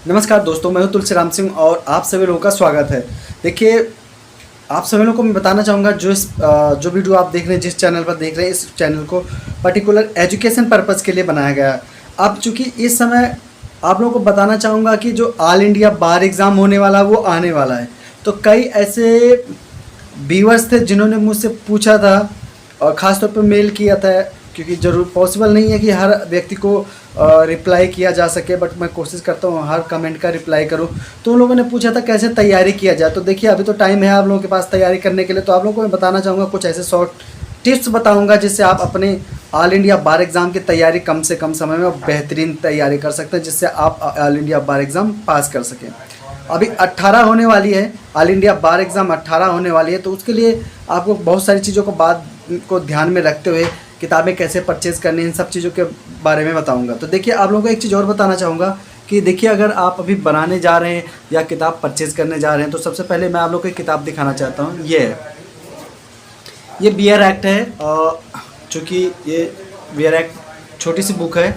नमस्कार दोस्तों, मैं हूं तुलसीराम सिंह और आप सभी लोगों का स्वागत है। देखिए, आप सभी लोगों को मैं बताना चाहूँगा जो वीडियो आप देख रहे हैं, जिस चैनल पर देख रहे हैं, इस चैनल को पर्टिकुलर एजुकेशन पर्पज़ के लिए बनाया गया है। अब चूँकि इस समय आप लोगों को बताना चाहूँगा कि जो ऑल इंडिया बार एग्ज़ाम होने वाला है वो आने वाला है। तो कई ऐसे व्यूअर्स थे जिन्होंने मुझसे पूछा था और ख़ास तौर पे मेल किया था, क्योंकि ज़रूर पॉसिबल नहीं है कि हर व्यक्ति को रिप्लाई किया जा सके, बट मैं कोशिश करता हूँ हर कमेंट का रिप्लाई करूँ। तो उन लोगों ने पूछा था कैसे तैयारी किया जाए। तो देखिए, अभी तो टाइम है आप लोगों के पास तैयारी करने के लिए, तो आप लोगों को मैं बताना चाहूँगा, कुछ ऐसे शॉर्ट टिप्स बताऊँगा जिससे आप अपने ऑल इंडिया बार एग्ज़ाम की तैयारी कम से कम समय में और बेहतरीन तैयारी कर सकते हैं, जिससे आप ऑल इंडिया बार एग्ज़ाम पास कर सकें। अभी 18 होने वाली है, ऑल इंडिया बार एग्ज़ाम 18 होने वाली है, तो उसके लिए आपको बहुत सारी चीज़ों को ध्यान में रखते हुए किताबें कैसे परचेज़ करनी, इन सब चीज़ों के बारे में बताऊंगा। तो देखिए, आप लोगों को एक चीज़ और बताना चाहूँगा कि देखिए, अगर आप अभी बनाने जा रहे हैं या किताब परचेज़ करने जा रहे हैं, तो सबसे पहले मैं आप लोगों को एक किताब दिखाना चाहता हूँ। ये बियर एक्ट है, चूँकि ये बियर एक्ट छोटी सी बुक है,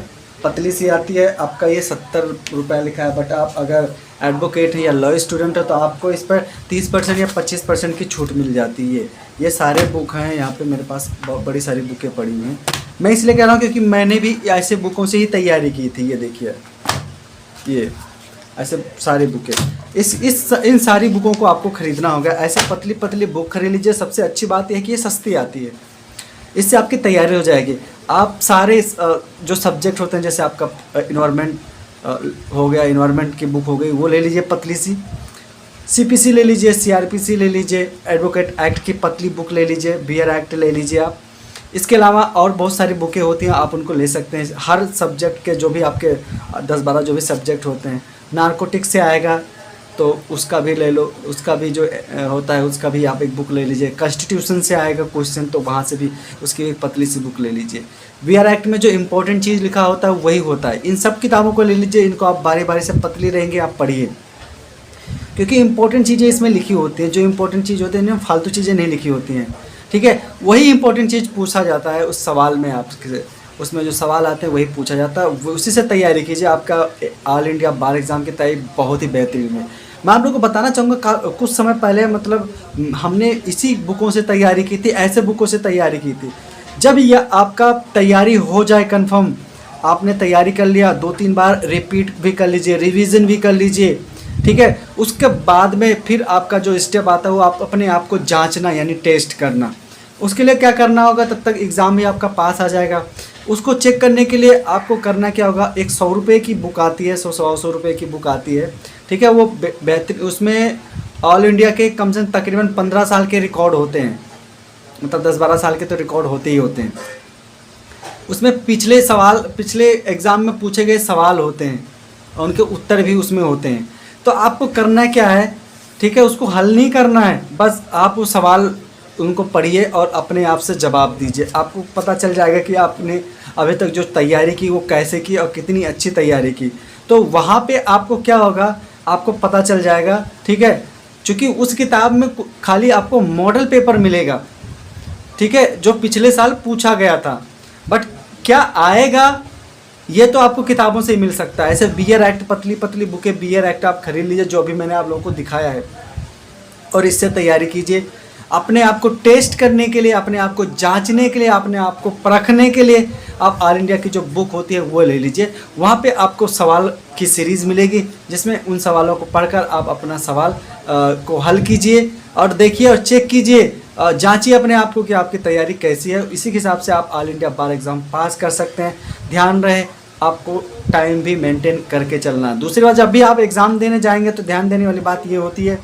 पतली सी आती है। आपका ये 70 रुपये लिखा है, बट आप अगर एडवोकेट है या लॉ स्टूडेंट है तो आपको इस पर 30% या 25% की छूट मिल जाती है। ये सारे बुक हैं, यहाँ पे मेरे पास बहुत बड़ी सारी बुकें पड़ी हैं। मैं इसलिए कह रहा हूँ क्योंकि मैंने भी ऐसे बुकों से ही तैयारी की थी। ये देखिए, ये ऐसे सारी बुकें, इन सारी बुकों को आपको ख़रीदना होगा। ऐसे पतली पतली बुक खरीद लीजिए। सबसे अच्छी बात यह है कि ये सस्ती आती है, इससे आपकी तैयारी हो जाएगी। आप सारे जो सब्जेक्ट होते हैं, जैसे आपका इन्वायरमेंट हो गया, इन्वायरमेंट की बुक हो गई, वो ले लीजिए पतली सी। सीपीसी ले लीजिए, सीआरपीसी ले लीजिए, एडवोकेट एक्ट की पतली बुक ले लीजिए, बियर एक्ट ले लीजिए आप। इसके अलावा और बहुत सारी बुकें होती हैं, आप उनको ले सकते हैं। हर सब्जेक्ट के जो भी आपके 10-12 जो भी सब्जेक्ट होते हैं, नारकोटिक्स से आएगा तो उसका भी ले लो, उसका भी जो होता है उसका भी आप एक बुक ले लीजिए। कॉन्स्टिट्यूशन से आएगा क्वेश्चन, तो वहाँ से भी उसकी एक पतली सी बुक ले लीजिए। बियर एक्ट में जो इंपॉर्टेंट चीज़ लिखा होता है वही होता है। इन सब किताबों को ले लीजिए, इनको आप बारी बारी से पतली रहेंगे आप पढ़िए, क्योंकि इंपॉर्टेंट चीज़ें इसमें लिखी होती हैं। जो इंपॉर्टेंट चीज़ होती है इनमें फालतू चीज़ें नहीं लिखी होती हैं, ठीक है। वही इंपॉर्टेंट चीज़ पूछा जाता है उस सवाल में, आपसे उसमें जो सवाल आते हैं वही पूछा जाता है, उसी से तैयारी कीजिए। आपका ऑल इंडिया बार एग्ज़ाम की तैयारी बहुत ही बेहतरीन है। मैं आप लोगों को बताना चाहूँगा, कुछ समय पहले मतलब हमने इसी बुकों से तैयारी की थी, ऐसे बुकों से तैयारी की थी। जब यह आपका तैयारी हो जाए कन्फर्म, आपने तैयारी कर लिया, 2-3 बार रिपीट भी कर लीजिए, रिवीजन भी कर लीजिए, ठीक है। उसके बाद में फिर आपका जो स्टेप आता है वो आप अपने आप को जांचना, यानी टेस्ट करना। उसके लिए क्या करना होगा, तब तक एग्ज़ाम भी आपका पास आ जाएगा। उसको चेक करने के लिए आपको करना क्या होगा, एक 100 रुपये की बुक आती है, 100 रुपये की बुक आती है, ठीक है। वो बेहतर, उसमें ऑल इंडिया के कम से कम तकरीबन 15 साल के रिकॉर्ड होते हैं, मतलब 10-12 साल के तो रिकॉर्ड होते ही होते हैं। उसमें पिछले एग्ज़ाम में पूछे गए सवाल होते हैं और उनके उत्तर भी उसमें होते हैं। तो आपको करना क्या है, ठीक है, उसको हल नहीं करना है, बस आप वो सवाल उनको पढ़िए और अपने आप से जवाब दीजिए। आपको पता चल जाएगा कि आपने अभी तक जो तैयारी की वो कैसे की और कितनी अच्छी तैयारी की। तो वहाँ पे आपको क्या होगा, आपको पता चल जाएगा, ठीक है। क्योंकि उस किताब में खाली आपको मॉडल पेपर मिलेगा, ठीक है, जो पिछले साल पूछा गया था, बट क्या आएगा ये तो आपको किताबों से ही मिल सकता है। ऐसे बियर एक्ट, पतली पतली बुकें बियर एक्ट आप खरीद लीजिए, जो भी मैंने आप लोगों को दिखाया है, और इससे तैयारी कीजिए। अपने आप को टेस्ट करने के लिए, अपने आप को जांचने के लिए, अपने आप को परखने के लिए आप ऑल इंडिया की जो बुक होती है वो ले लीजिए। वहाँ पे आपको सवाल की सीरीज़ मिलेगी, जिसमें उन सवालों को पढ़कर आप अपना सवाल को हल कीजिए और देखिए और चेक कीजिए, जांचिए अपने आप को कि आपकी तैयारी कैसी है। इसी के हिसाब से आप ऑल इंडिया बार एग्ज़ाम पास कर सकते हैं। ध्यान रहे, आपको टाइम भी मेंटेन करके चलना है। दूसरी बात, जब भी आप एग्ज़ाम देने जाएंगे तो ध्यान देने वाली बात ये होती है,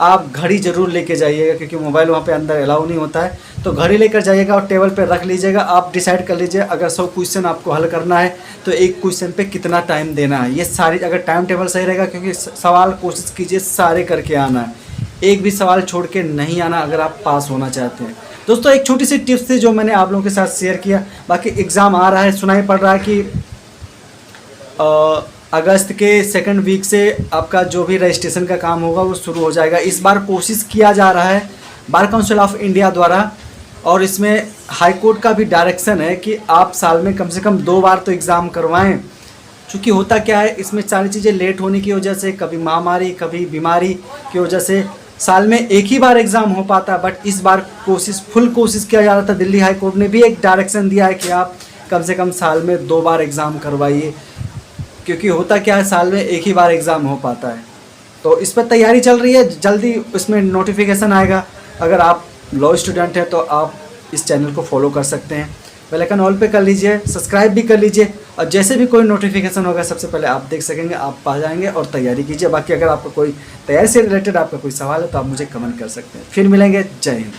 आप घड़ी ज़रूर लेके जाइएगा, क्योंकि मोबाइल वहाँ पे अंदर अलाउ नहीं होता है। तो घड़ी लेकर जाइएगा और टेबल पे रख लीजिएगा। आप डिसाइड कर लीजिए, अगर 100 क्वेश्चन आपको हल करना है तो एक क्वेश्चन पे कितना टाइम देना है। ये सारी, अगर टाइम टेबल सही रहेगा, क्योंकि सवाल कोशिश कीजिए सारे करके आना है, एक भी सवाल छोड़ के नहीं आना अगर आप पास होना चाहते हैं। दोस्तों, एक छोटी सी टिप्स थी जो मैंने आप लोगों के साथ शेयर किया। बाकी एग्ज़ाम आ रहा है, सुनाई पड़ रहा है कि अगस्त के सेकंड वीक से आपका जो भी रजिस्ट्रेशन का काम होगा वो शुरू हो जाएगा। इस बार कोशिश किया जा रहा है बार काउंसिल ऑफ इंडिया द्वारा, और इसमें हाई कोर्ट का भी डायरेक्शन है कि आप साल में कम से कम 2 बार तो एग्ज़ाम करवाएं। क्योंकि होता क्या है, इसमें सारी चीज़ें लेट होने की वजह से, कभी महामारी कभी बीमारी की वजह से साल में एक ही बार एग्ज़ाम हो पाता। बट इस बार फुल कोशिश किया जा रहा था। दिल्ली हाई कोर्ट ने भी एक डायरेक्शन दिया है कि आप कम से कम साल में 2 बार एग्ज़ाम करवाइए, क्योंकि होता क्या है, साल में एक ही बार एग्ज़ाम हो पाता है। तो इस पर तैयारी चल रही है, जल्दी इसमें नोटिफिकेशन आएगा। अगर आप लॉ स्टूडेंट हैं तो आप इस चैनल को फॉलो कर सकते हैं, बेल आइकन ऑल पे कर लीजिए, सब्सक्राइब भी कर लीजिए, और जैसे भी कोई नोटिफिकेशन होगा सबसे पहले आप देख सकेंगे, आप पा जाएंगे और तैयारी कीजिए। बाकी अगर आपका कोई तैयारी से रिलेटेड आपका कोई सवाल है तो आप मुझे कमेंट कर सकते हैं। फिर मिलेंगे, जय हिंद।